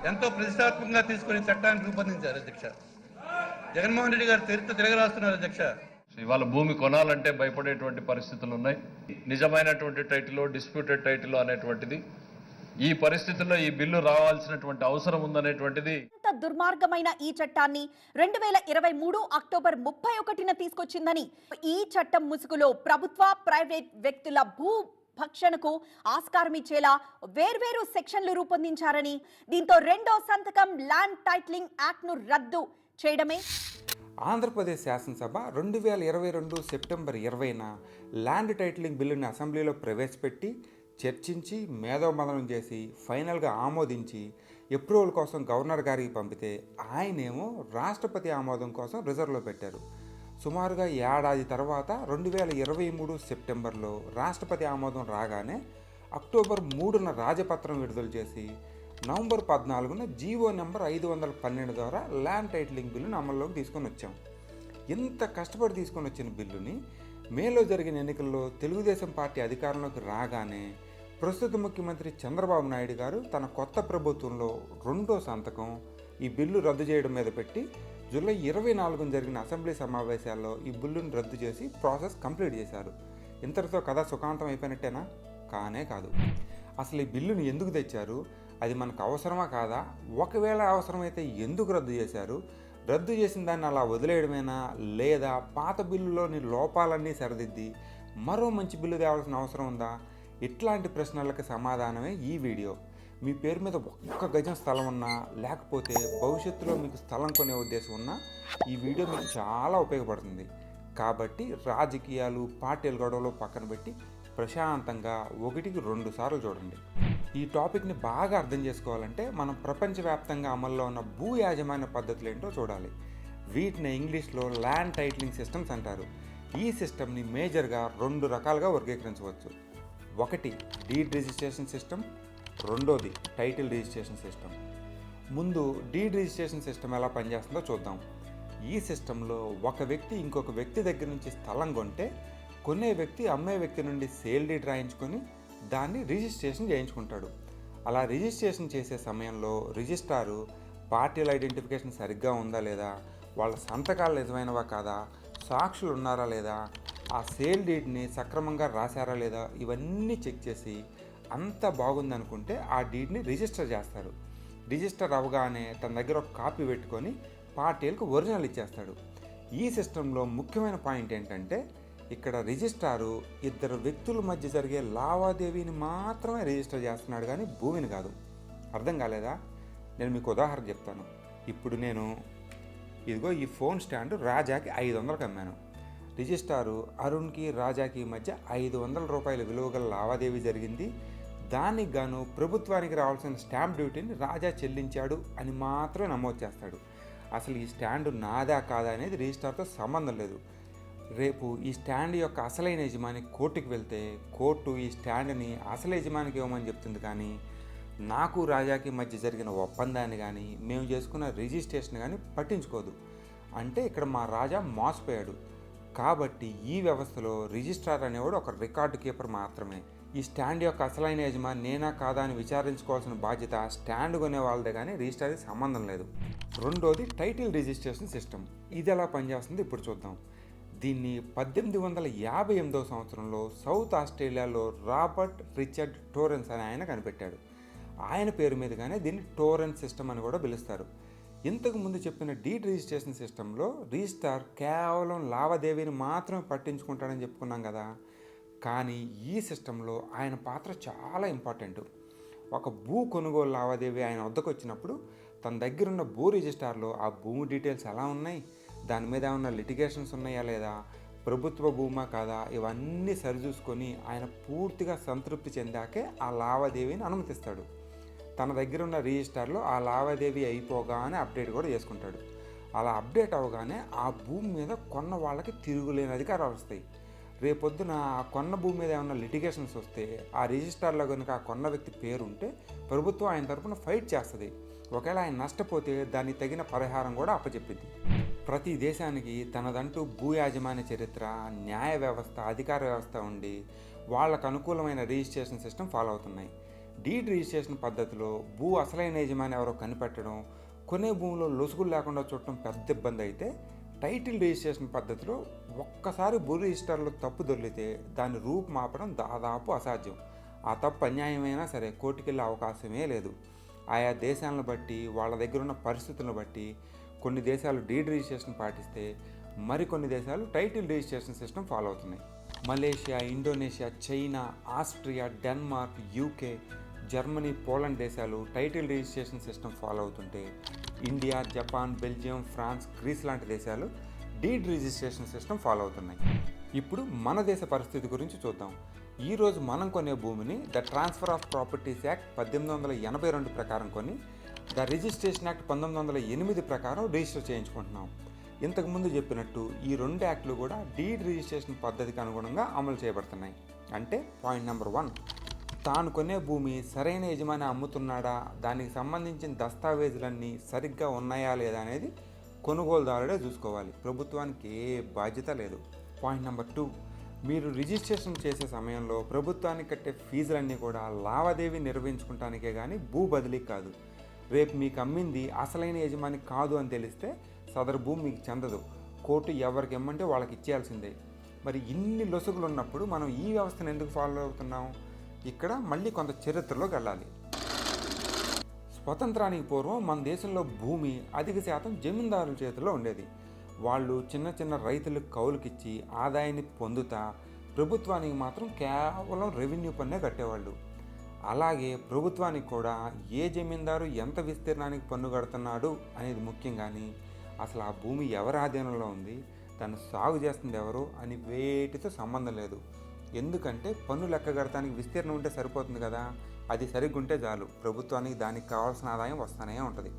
ఎంతో ప్రతిష్టాత్మకంగా తీసుకుని చట్టాన్ని రూపొందించారు అధ్యక్ష. జగన్మోహన్ రెడ్డి గారు చరిత్ర తిరగరాస్తున్నారు అధ్యక్ష. ఇవాళ భూమి కొనాలంటే భయపడేటువంటి పరిస్థితులు ఉన్నాయి. నిజమైనటువంటి టైటిల్, డిస్ప్యూటెడ్ టైటిల్ అనేటువంటిది ఈ పరిస్థితుల్లో ఈ బిల్లు రావాల్సినటువంటి అవసరం ఉందనేటువంటిది. దుర్మార్గమైన ఈ చట్టాన్ని 2023 అక్టోబర్ 31న తీసుకొచ్చిందని, ఈ చట్టం ముసుగులో ప్రభుత్వ ప్రైవేట్ వ్యక్తుల భూ భక్షణకు ఆస్కారం ఇచ్చేలా వేర్వేరు సెక్షన్లు రూపొందించారని, దీంతో రెండో సంతకం ల్యాండ్ టైటిలింగ్ యాక్ట్ను రద్దు చేయడమే. ఆంధ్రప్రదేశ్ శాసనసభ 2022 సెప్టెంబర్ 20న ల్యాండ్ టైటిలింగ్ బిల్లుని అసెంబ్లీలో ప్రవేశపెట్టి చర్చించి మేధోమథనం చేసి ఫైనల్గా ఆమోదించి అప్రూవల్ కోసం గవర్నర్ గారికి పంపితే ఆయనేమో రాష్ట్రపతి ఆమోదం కోసం రిజర్వ్లో పెట్టారు. సుమారుగా ఏడాది తర్వాత 2023 సెప్టెంబర్లో రాష్ట్రపతి ఆమోదం రాగానే అక్టోబర్ 3న రాజపత్రం విడుదల చేసి నవంబర్ 14న జీవో నెంబర్ 512 ద్వారా ల్యాండ్ టైటిలింగ్ బిల్లును అమల్లోకి తీసుకొని వచ్చాం. ఇంత కష్టపడి తీసుకొని వచ్చిన బిల్లుని మేలో జరిగిన ఎన్నికల్లో తెలుగుదేశం పార్టీ అధికారంలోకి రాగానే ప్రస్తుత ముఖ్యమంత్రి చంద్రబాబు నాయుడు గారు తన కొత్త ప్రభుత్వంలో రెండో సంతకం ఈ బిల్లు రద్దు చేయడం మీద పెట్టి జూలై 24న జరిగిన అసెంబ్లీ సమావేశాల్లో ఈ బిల్లును రద్దు చేసి ప్రాసెస్ కంప్లీట్ చేశారు. ఇంతటితో కథ సుఖాంతం అయిపోయినట్టేనా? కానే కాదు. అసలు ఈ బిల్లుని ఎందుకు తెచ్చారు? అది మనకు అవసరమా కాదా? ఒకవేళ అవసరమైతే ఎందుకు రద్దు చేశారు? రద్దు చేసిన దాన్ని అలా వదిలేయడమేనా, లేదా పాత బిల్లులోని లోపాలన్నీ సరిదిద్ది మరో మంచి బిల్లు తేవాల్సిన అవసరం ఉందా? ఇట్లాంటి ప్రశ్నలకు సమాధానమే ఈ వీడియో. మీ పేరు మీద ఒక్క గజం స్థలం ఉన్నా, లేకపోతే భవిష్యత్తులో మీకు స్థలం కొనే ఉద్దేశం ఉన్నా ఈ వీడియో మీకు చాలా ఉపయోగపడుతుంది. కాబట్టి రాజకీయాలు, పార్టీల గొడవలు పక్కన పెట్టి ప్రశాంతంగా 1కి 2 సార్లు చూడండి. ఈ టాపిక్ని బాగా అర్థం చేసుకోవాలంటే మనం ప్రపంచవ్యాప్తంగా అమల్లో ఉన్న భూ యాజమాన్య పద్ధతులు ఏంటో చూడాలి. వీటిని ఇంగ్లీష్లో ల్యాండ్ టైటిలింగ్ సిస్టమ్స్ అంటారు. ఈ సిస్టమ్ని మేజర్గా 2 రకాలుగా వర్గీకరించవచ్చు. ఒకటి డీడ్ రిజిస్ట్రేషన్ సిస్టమ్, రెండోది టైటిల్ రిజిస్ట్రేషన్ సిస్టమ్. ముందు డీడ్ రిజిస్ట్రేషన్ సిస్టమ్ ఎలా పనిచేస్తుందో చూద్దాం. ఈ సిస్టంలో ఒక వ్యక్తి ఇంకొక వ్యక్తి దగ్గర నుంచి స్థలం కొంటే కొనే వ్యక్తి అమ్మే వ్యక్తి నుండి సేల్ డీడ్ రాయించుకొని దాన్ని రిజిస్ట్రేషన్ చేయించుకుంటాడు. అలా రిజిస్ట్రేషన్ చేసే సమయంలో రిజిస్ట్రారు పార్టీల ఐడెంటిఫికేషన్ సరిగ్గా ఉందా లేదా, వాళ్ళ సంతకాలు నిజమైనవా కాదా, సాక్షులు ఉన్నారా లేదా, ఆ సేల్ డీడ్ని సక్రమంగా రాశారా లేదా, ఇవన్నీ చెక్ చేసి అంతా బాగుందనుకుంటే ఆ డీడ్ని రిజిస్టర్ చేస్తారు. రిజిస్టర్ అవగానే తన దగ్గర ఒక కాపీ పెట్టుకొని పార్టీలకు ఒరిజినల్ ఇచ్చేస్తాడు. ఈ సిస్టంలో ముఖ్యమైన పాయింట్ ఏంటంటే ఇక్కడ రిజిస్ట్రారు ఇద్దరు వ్యక్తుల మధ్య జరిగే లావాదేవీని మాత్రమే రిజిస్టర్ చేస్తున్నాడు, కానీ భూమిని కాదు. అర్థం కాలేదా? నేను మీకు ఉదాహరణ చెప్తాను. ఇప్పుడు నేను ఇదిగో ఈ ఫోన్ స్టాండ్ రాజాకి 500కి అమ్మాను. రిజిస్ట్రారు అరుణ్కి, రాజాకి మధ్య 500 రూపాయల విలువ గల లావాదేవీ జరిగింది. దానికి గాను ప్రభుత్వానికి రావాల్సిన స్టాంప్ డ్యూటీని రాజా చెల్లించాడు అని మాత్రమే నమోదు చేస్తాడు. అసలు ఈ స్టాండ్ నాదా కాదా అనేది రిజిస్ట్రార్తో సంబంధం లేదు. రేపు ఈ స్టాండ్ యొక్క అసలైన యజమాని కోర్టుకి వెళ్తే కోర్టు ఈ స్టాండ్ని అసలు యజమానికి ఇవ్వమని చెప్తుంది, కానీ నాకు రాజాకి మధ్య జరిగిన ఒప్పందాన్ని కానీ మేము చేసుకున్న రిజిస్ట్రేషన్ కానీ పట్టించుకోదు. అంటే ఇక్కడ మా రాజా మోసపోయాడు. కాబట్టి ఈ వ్యవస్థలో రిజిస్ట్రార్ అనేవాడు ఒక రికార్డు కీపర్ మాత్రమే. ఈ స్టాండ్ యొక్క అసలైన యజమాని నేనా కాదా అని విచారించుకోవాల్సిన బాధ్యత స్టాండ్ కొనే వాళ్ళదే, కానీ రిజిస్ట్రార్కి సంబంధం లేదు. రెండోది టైటిల్ రిజిస్ట్రేషన్ సిస్టమ్. ఇది ఎలా పనిచేస్తుందో ఇప్పుడు చూద్దాం. దీన్ని 1858వ సంవత్సరంలో సౌత్ ఆస్ట్రేలియాలో రాబర్ట్ రిచర్డ్ టోరెన్స్ అనే ఆయన కనిపెట్టాడు. ఆయన పేరు మీదుగానే దీన్ని టోరెన్స్ సిస్టమ్ అని కూడా పిలుస్తారు. ఇంతకు ముందు చెప్పిన డీడ్ రిజిస్ట్రేషన్ సిస్టంలో రిజిస్ట్రార్ కేవలం లావాదేవీని మాత్రమే పట్టించుకుంటాడని చెప్పుకున్నాం కదా. కానీ ఈ సిస్టంలో ఆయన పాత్ర చాలా ఇంపార్టెంట్. ఒక భూ కొనుగోలు లావాదేవీ ఆయన వద్దకు వచ్చినప్పుడు తన దగ్గరున్న భూ రిజిస్ట్రార్లో ఆ భూమి డీటెయిల్స్ ఎలా ఉన్నాయి, దాని మీద ఏమన్నా లిటిగేషన్స్ ఉన్నాయా లేదా, ప్రభుత్వ భూమా కాదా, ఇవన్నీ సరిచూసుకొని ఆయన పూర్తిగా సంతృప్తి చెందాకే ఆ లావాదేవీని అనుమతిస్తాడు. తన దగ్గర ఉన్న రిజిస్టార్లో ఆ లావాదేవీ అయిపోగానే అప్డేట్ కూడా చేసుకుంటాడు. అలా అప్డేట్ అవగానే ఆ భూమి మీద కొన్న వాళ్ళకి తిరుగులేని అధికారాలు వస్తాయి. రేపొద్దున ఆ కొన్న భూమి మీద ఏమన్నా లిటిగేషన్స్ వస్తే ఆ రిజిస్టార్లో కనుక ఆ కొన్న వ్యక్తి పేరు ఉంటే ప్రభుత్వం ఆయన తరపున ఫైట్ చేస్తుంది. ఒకవేళ ఆయన నష్టపోతే దానికి తగిన పరిహారం కూడా అప్పచెప్పింది. ప్రతి దేశానికి తనదంటూ భూ యాజమాన్య చరిత్ర, న్యాయ వ్యవస్థ, అధికార వ్యవస్థ ఉండి వాళ్ళకు అనుకూలమైన రిజిస్ట్రేషన్ సిస్టమ్ ఫాలో అవుతున్నాయి. డీడ్ రిజిస్ట్రేషన్ పద్ధతిలో భూ అసలైన యజమాని ఎవరో కనిపెట్టడం, కొనే భూమిలో లొసుగులు లేకుండా చూడటం పెద్ద ఇబ్బంది అయితే, టైటిల్ రిజిస్ట్రేషన్ పద్ధతిలో ఒక్కసారి భూ రిజిస్టర్లో తప్పు దొరికితే దాన్ని రూపుమాపడం దాదాపు అసాధ్యం. ఆ తప్పు అన్యాయమైనా సరే కోర్టుకెళ్ళే అవకాశమే లేదు. ఆయా దేశాలను బట్టి, వాళ్ళ దగ్గర ఉన్న పరిస్థితులను బట్టి కొన్ని దేశాలు డీడ్ రిజిస్ట్రేషన్ పాటిస్తే మరికొన్ని దేశాలు టైటిల్ రిజిస్ట్రేషన్ సిస్టమ్ ఫాలో అవుతున్నాయి. Malaysia, Indonesia, China, Austria, Denmark, UK, Germany, Poland దేశాలు టైటిల్ రిజిస్ట్రేషన్ సిస్టమ్ ఫాలో అవుతుంటే, India, Japan, Belgium, France, Greece లాంటి దేశాలు డీడ్ రిజిస్ట్రేషన్ సిస్టమ్ ఫాలో అవుతున్నాయి. ఇప్పుడు మన దేశ పరిస్థితి గురించి చూద్దాం. ఈరోజు మనం కొనే భూమిని the transfer of properties act 1882 ప్రకారం కొని ద రిజిస్ట్రేషన్ యాక్ట్ 1908 ప్రకారం రిజిస్టర్ చేయించుకుంటున్నాం. ఇంతకుముందు చెప్పినట్టు ఈ రెండు యాక్టులు కూడా డీడ్ రిజిస్ట్రేషన్ పద్ధతికి అనుగుణంగా అమలు చేయబడుతున్నాయి. అంటే పాయింట్ నెంబర్ 1, తాను కొనే భూమి సరైన యజమాని అమ్ముతున్నాడా, దానికి సంబంధించిన దస్తావేజులన్నీ సరిగ్గా ఉన్నాయా లేదా అనేది కొనుగోలుదారుడే చూసుకోవాలి. ప్రభుత్వానికి ఏ బాధ్యత లేదు. పాయింట్ నెంబర్ 2, మీరు రిజిస్ట్రేషన్ చేసే సమయంలో ప్రభుత్వానికి కట్టే ఫీజులన్నీ కూడా లావాదేవీ నిర్వహించుకుంటానికే కానీ భూ బదిలీ కాదు. రేపు మీకు అమ్మింది అసలైన యజమాని కాదు అని తెలిస్తే సదరు భూమి మీకు చెందదు. కోర్టు ఎవరికి ఇమ్మంటే వాళ్ళకి ఇచ్చేయాల్సిందే. మరి ఇన్ని లొసుగులు ఉన్నప్పుడు మనం ఈ వ్యవస్థను ఎందుకు ఫాలో అవుతున్నాం? ఇక్కడ మళ్ళీ కొంత చరిత్రలోకి వెళ్ళాలి. స్వతంత్రానికి పూర్వం మన దేశంలో భూమి అధిక శాతం జమీందారుల చేతిలో ఉండేది. వాళ్ళు చిన్న చిన్న రైతులకు కౌలుకిచ్చి ఆదాయాన్ని పొందుతా ప్రభుత్వానికి మాత్రం కేవలం రెవెన్యూ పన్నే కట్టేవాళ్ళు. అలాగే ప్రభుత్వానికి కూడా ఏ జమీందారు ఎంత విస్తీర్ణానికి పన్ను కడుతున్నాడు అనేది ముఖ్యం, కానీ అసలు ఆ భూమి ఎవరి ఆధీనంలో ఉంది, దాన్ని సాగు చేస్తుంది ఎవరు అని వేటితో సంబంధం లేదు. ఎందుకంటే పన్ను లెక్క కడటానికి విస్తీర్ణం ఉంటే సరిపోతుంది కదా, అది సరిగ్గా ఉంటే చాలు, ప్రభుత్వానికి దానికి కావాల్సిన ఆదాయం వస్తూనే ఉంటుంది.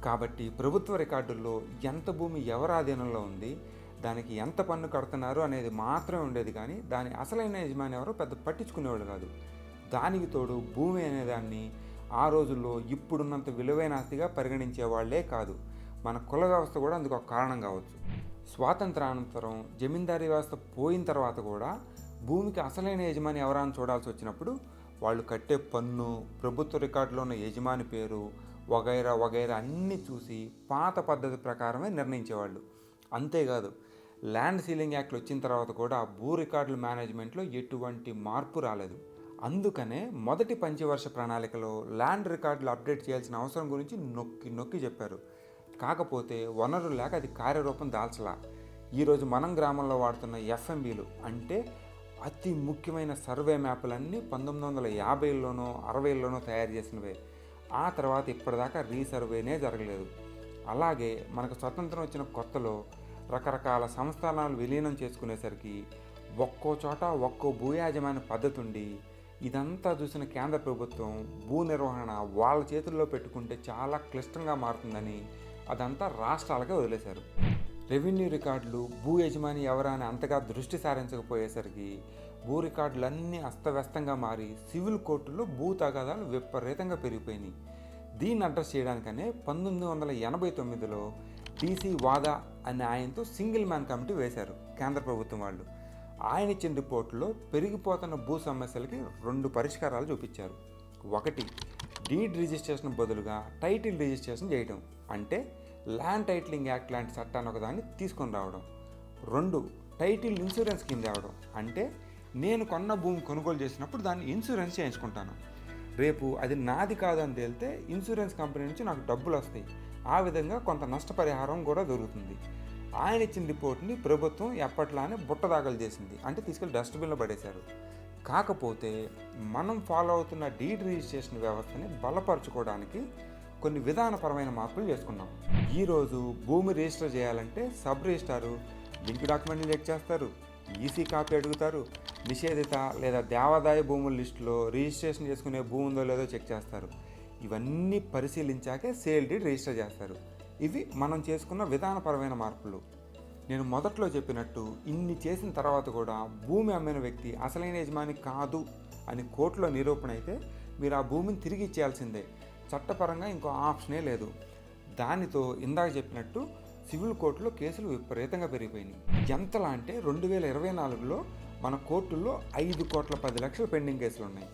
కాబట్టి ప్రభుత్వ రికార్డుల్లో ఎంత భూమి ఎవరి ఆధీనంలో ఉంది, దానికి ఎంత పన్ను కడుతున్నారు అనేది మాత్రమే ఉండేది, కానీ దాని అసలైన యజమాని ఎవరో పెద్ద పట్టించుకునేవాళ్ళు కాదు. దానికి తోడు భూమి అనేదాన్ని ఆ రోజుల్లో ఇప్పుడున్నంత విలువైన ఆస్తిగా పరిగణించే వాళ్లే కాదు. మన కుల వ్యవస్థ కూడా అందుకు ఒక కారణం కావచ్చు. స్వాతంత్రానంతరం జమీందారీ వ్యవస్థ పోయిన తర్వాత కూడా భూమికి అసలైన యజమాని ఎవరా అని చూడాల్సి వచ్చినప్పుడు వాళ్ళు కట్టే పన్ను, ప్రభుత్వ రికార్డులో ఉన్న యజమాని పేరు వగైరా వగైరా అన్నీ చూసి పాత పద్ధతి ప్రకారమే నిర్ణయించేవాళ్ళు. అంతేకాదు, ల్యాండ్ సీలింగ్ యాక్ట్ వచ్చిన తర్వాత కూడా భూ రికార్డుల మేనేజ్మెంట్లో ఎటువంటి మార్పు రాలేదు. అందుకనే మొదటి పంచవర్ష ప్రణాళికలో ల్యాండ్ రికార్డులు అప్డేట్ చేయాల్సిన అవసరం గురించి నొక్కి నొక్కి చెప్పారు. కాకపోతే వనరులు లేక అది కార్యరూపం దాల్చలా. ఈరోజు మనం గ్రామంలో వాడుతున్న ఎఫ్ఎంబీలు అంటే అతి ముఖ్యమైన సర్వే మ్యాపులన్నీ 1950లోనో 60లోనో తయారు చేసినవే. ఆ తర్వాత ఇప్పటిదాకా రీసర్వేనే జరగలేదు. అలాగే మనకు స్వతంత్రం వచ్చిన కొత్తలో రకరకాల సంస్థానాలు విలీనం చేసుకునేసరికి ఒక్కో చోట ఒక్కో భూ యాజమాన్య పద్ధతి ఉండి ఇదంతా చూసిన కేంద్ర ప్రభుత్వం భూ నిర్వహణ వాళ్ళ చేతుల్లో పెట్టుకుంటే చాలా క్లిష్టంగా మారుతుందని అదంతా రాష్ట్రాలకే వదిలేశారు. రెవెన్యూ రికార్డులు భూ యజమాని ఎవరా అని అంతగా దృష్టి సారించకపోయేసరికి భూ రికార్డులన్నీ అస్తవ్యస్తంగా మారి సివిల్ కోర్టుల్లో భూ తగాదాలు విపరీతంగా పెరిగిపోయినాయి. దీన్ని అడ్రస్ చేయడానికనే 1989లో డీసీ వాదా అనే ఆయనతో సింగిల్ మ్యాన్ కమిటీ వేశారు కేంద్ర ప్రభుత్వం వాళ్ళు. ఆయన ఇచ్చిన రిపోర్టులో పెరిగిపోతున్న భూ సమస్యలకి 2 పరిష్కారాలు చూపించారు. 1, డీడ్ రిజిస్ట్రేషన్ బదులుగా టైటిల్ రిజిస్ట్రేషన్ చేయడం, అంటే ల్యాండ్ టైటిలింగ్ యాక్ట్ లాంటి చట్టాన్ని ఒకదాన్ని తీసుకొని రావడం. 2, టైటిల్ ఇన్సూరెన్స్ కింద రావడం, అంటే నేను కొన్న భూమి కొనుగోలు చేసినప్పుడు దాన్ని ఇన్సూరెన్స్ చేయించుకుంటాను. రేపు అది నాది కాదని తేలితే ఇన్సూరెన్స్ కంపెనీ నుంచి నాకు డబ్బులు వస్తాయి. ఆ విధంగా కొంత నష్టపరిహారం కూడా దొరుకుతుంది. ఆయన ఇచ్చిన రిపోర్ట్ని ప్రభుత్వం ఎప్పట్లానే బుట్టదాఖలు చేసింది, అంటే తీసుకెళ్ళి డస్ట్బిన్లో పడేశారు. కాకపోతే మనం ఫాలో అవుతున్న డీడ్ రిజిస్ట్రేషన్ వ్యవస్థని బలపరచుకోవడానికి కొన్ని విధానపరమైన మార్పులు చేసుకున్నాం. ఈరోజు భూమి రిజిస్టర్ చేయాలంటే సబ్ రిజిస్టారు లింక్ డాక్యుమెంట్ని చెక్ చేస్తారు, ఈసీ కాపీ అడుగుతారు, నిషేధిత లేదా దేవాదాయ భూముల లిస్టులో రిజిస్ట్రేషన్ చేసుకునే భూమి ఉందో లేదో చెక్ చేస్తారు. ఇవన్నీ పరిశీలించాకే సేల్ డీడ్ రిజిస్టర్ చేస్తారు. ఇవి మనం చేసుకున్న విధానపరమైన మార్పులు. నేను మొదట్లో చెప్పినట్టు ఇన్ని చేసిన తర్వాత కూడా భూమి అమ్మిన వ్యక్తి అసలైన యజమాని కాదు అని కోర్టులో నిరూపణ అయితే మీరు ఆ భూమిని తిరిగి ఇచ్చేయాల్సిందే. చట్టపరంగా ఇంకో ఆప్షనే లేదు. దానితో ఇందాక చెప్పినట్టు సివిల్ కోర్టులో కేసులు విపరీతంగా పెరిగిపోయినాయి. ఎంతలా అంటే 2024లో మన కోర్టుల్లో 5,10,00,000 పెండింగ్ కేసులు ఉన్నాయి.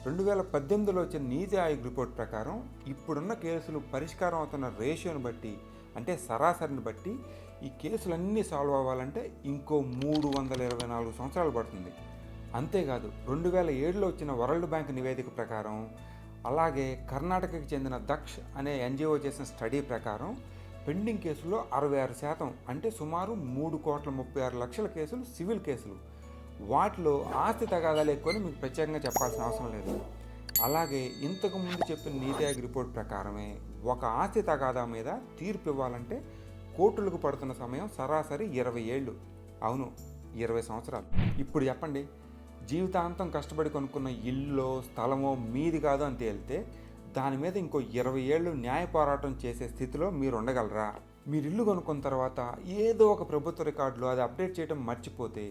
2018లో వచ్చిన నీతి ఆయోగ్ రిపోర్ట్ ప్రకారం ఇప్పుడున్న కేసులు పరిష్కారం అవుతున్న రేషియోని బట్టి, అంటే సరాసరిని బట్టి ఈ కేసులన్నీ సాల్వ్ అవ్వాలంటే ఇంకో 324 సంవత్సరాలు పడుతుంది. అంతేకాదు 2007లో వచ్చిన వరల్డ్ బ్యాంక్ నివేదిక ప్రకారం, అలాగే కర్ణాటకకి చెందిన దక్ష్ అనే ఎన్జిఓ చేసిన స్టడీ ప్రకారం పెండింగ్ కేసుల్లో 66%, అంటే సుమారు 3,36,00,000 కేసులు సివిల్ కేసులు. వాటిలో ఆస్తి తగాదాలు ఎక్కువని మీకు ప్రత్యేకంగా చెప్పాల్సిన అవసరం లేదు. అలాగే ఇంతకు ముందు చెప్పిన నీతి ఆయోగ్ రిపోర్ట్ ప్రకారమే ఒక ఆస్తి తగాదా మీద తీర్పు ఇవ్వాలంటే కోర్టులకు పడుతున్న సమయం సరాసరి 20 ఏళ్ళు. అవును, 20 సంవత్సరాలు. ఇప్పుడు చెప్పండి, జీవితాంతం కష్టపడి కొనుక్కున్న ఇల్లు స్థలమో మీది కాదు అని తేలితే దాని మీద ఇంకో 20 ఏళ్ళు న్యాయ పోరాటం చేసే స్థితిలో మీరు ఉండగలరా? మీరు ఇల్లు కొనుక్కున్న తర్వాత ఏదో ఒక ప్రభుత్వ రికార్డులో అది అప్డేట్ చేయడం మర్చిపోతే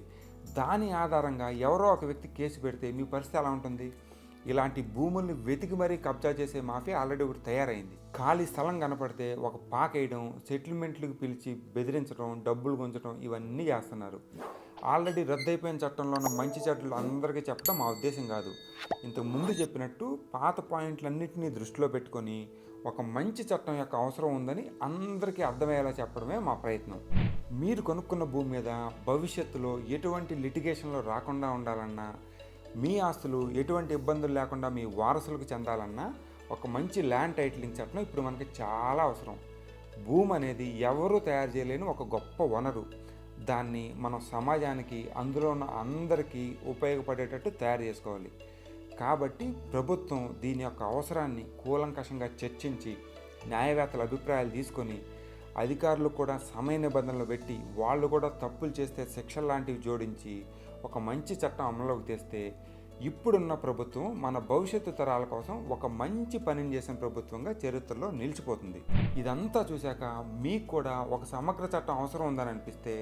దాని ఆధారంగా ఎవరో ఒక వ్యక్తి కేసు పెడితే మీ పరిస్థితి ఎలా ఉంటుంది? ఇలాంటి భూముల్ని వెతికి మరీ కబ్జా చేసే మాఫియా ఆల్రెడీ ఒకటి తయారైంది. ఖాళీ స్థలం కనపడితే ఒక పాకేయడం, సెటిల్మెంట్లకు పిలిచి బెదిరించడం, డబ్బులు గుంజడం ఇవన్నీ చేస్తున్నారు. ఆల్రెడీ రద్దయిపోయిన చట్టంలో ఉన్న మంచి చెడ్డలు అందరికీ చెప్పడం మా ఉద్దేశం కాదు. ఇంతకు ముందు చెప్పినట్టు పాత పాయింట్లన్నింటినీ దృష్టిలో పెట్టుకొని ఒక మంచి చట్టం యొక్క అవసరం ఉందని అందరికీ అర్థమయ్యేలా చెప్పడమే మా ప్రయత్నం. మీరు కొనుక్కున్న భూమి మీద భవిష్యత్తులో ఎటువంటి లిటిగేషన్లో రాకుండా ఉండాలన్నా, మీ ఆస్తులు ఎటువంటి ఇబ్బందులు లేకుండా మీ వారసులకు చెందాలన్నా ఒక మంచి ల్యాండ్ టైటిలింగ్ చట్టం ఇప్పుడు మనకి చాలా అవసరం. భూమి అనేది ఎవరూ తయారు చేయలేని ఒక గొప్ప వనరు. దాన్ని మనం సమాజానికి, అందులో ఉన్న అందరికీ ఉపయోగపడేటట్టు తయారు చేసుకోవాలి. కాబట్టి ప్రభుత్వం దీని యొక్క అవసరాన్ని కూలంకషంగా చర్చించి న్యాయవేత్తల అభిప్రాయాలు తీసుకొని అధికారులు కూడా సమయ నిబంధనలు పెట్టి వాళ్ళు కూడా తప్పులు చేస్తే శిక్షలు లాంటివి జోడించి ఒక మంచి చట్టం అమలులోకి తెస్తే ఇప్పుడున్న ప్రభుత్వం మన భవిష్యత్తు తరాల కోసం ఒక మంచి పనిని చేసిన ప్రభుత్వంగా చరిత్రలో నిలిచిపోతుంది. ఇదంతా చూశాక మీకు కూడా ఒక సమగ్ర చట్టం అవసరం ఉందని అనిపిస్తే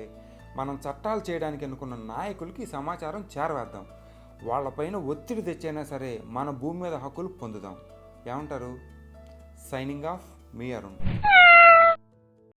మనం చట్టాలు చేయడానికి అనుకున్న నాయకులకి ఈ సమాచారం చేరవేద్దాం. వాళ్ళపైన ఒత్తిడి తెచ్చైనా సరే మన భూమి మీద హక్కులు పొందుదాం. ఏమంటారు? సైనింగ్ ఆఫ్, మీ అరుణ్.